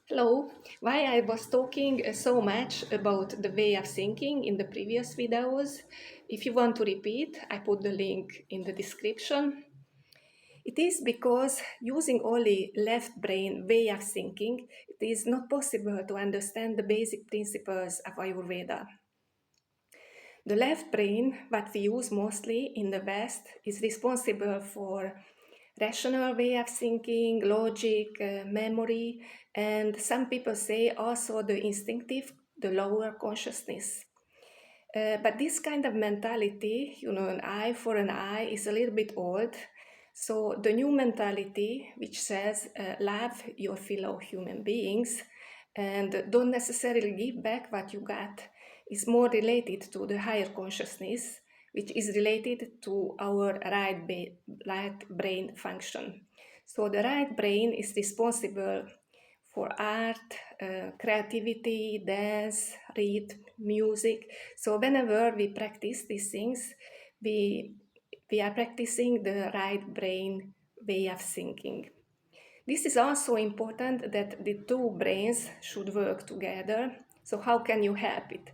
Hello. Why I was talking so much about the way of thinking in the previous videos. If you want to repeat, I put the link in the description. It is because using only left brain way of thinking, it is not possible to understand the basic principles of Ayurveda. The left brain, what we use mostly in the West, is responsible for rational way of thinking, logic, memory, and some people say also the instinctive, the lower consciousness. But this kind of mentality, an eye for an eye, is a little bit old. So the new mentality, which says love your fellow human beings and don't necessarily give back what you got, is more related to the higher consciousness, which is related to our right brain function. So the right brain is responsible for art, creativity, dance, read, music. So whenever we practice these things, we, we are practicing the right brain way of thinking. This is also important that the two brains should work together. So how can you help it?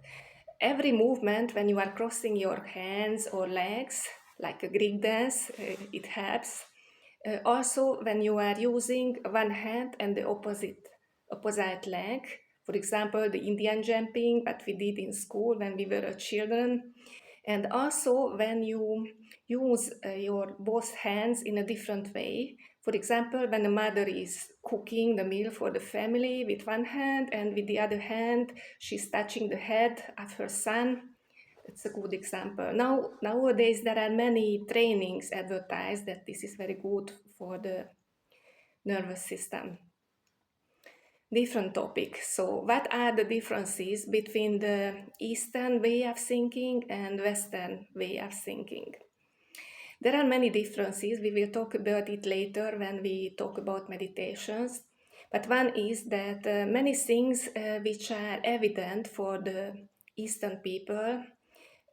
Every movement when you are crossing your hands or legs, like a Greek dance, it helps. Also, when you are using one hand and the opposite leg, for example, the Indian jumping that we did in school when we were children, and also when you use your both hands in a different way. For example, when a mother is cooking the meal for the family with one hand and with the other hand she's touching the head of her son. It's a good example. Nowadays there are many trainings advertised that this is very good for the nervous system. Different topic. So what are the differences between the Eastern way of thinking and Western way of thinking? There are many differences. We will talk about it later when we talk about meditations. But one is that many things which are evident for the Eastern people,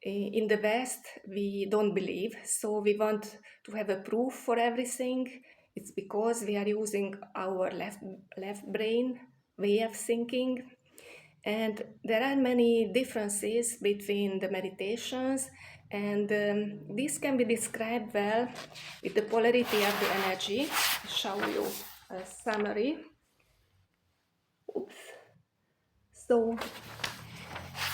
in the West, we don't believe. So we want to have a proof for everything. It's because we are using our left brain way of thinking. And there are many differences between the meditations, and this can be described well with the polarity of the energy. I'll show you a summary. Oops. So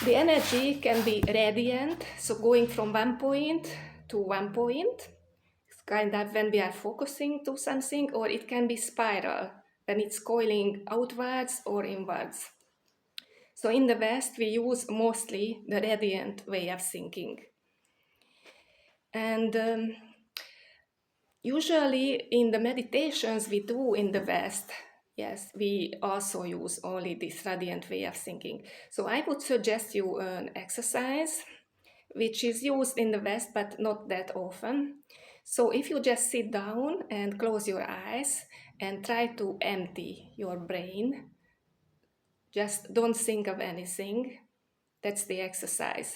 the energy can be radiant, so going from one point to one point. It's kind of when we are focusing to something, or it can be spiral, when it's coiling outwards or inwards. So in the West, we use mostly the radiant way of thinking. And usually in the meditations we do in the West, yes, we also use only this radiant way of thinking. So I would suggest you an exercise which is used in the West but not that often. So if you just sit down and close your eyes and try to empty your brain, just don't think of anything. That's the exercise.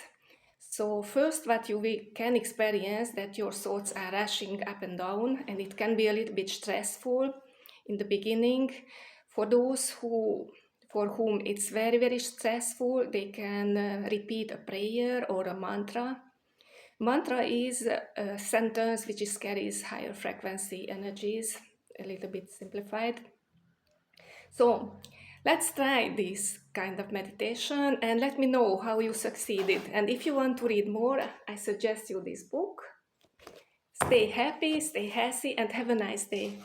So first what you can experience that your thoughts are rushing up and down, and it can be a little bit stressful in the beginning. For those for whom it's very, very stressful, they can repeat a prayer or a mantra. Mantra is a sentence which carries higher frequency energies, a little bit simplified. So let's try this kind of meditation and let me know how you succeeded. And if you want to read more, I suggest you this book. Stay happy, stay healthy, and have a nice day.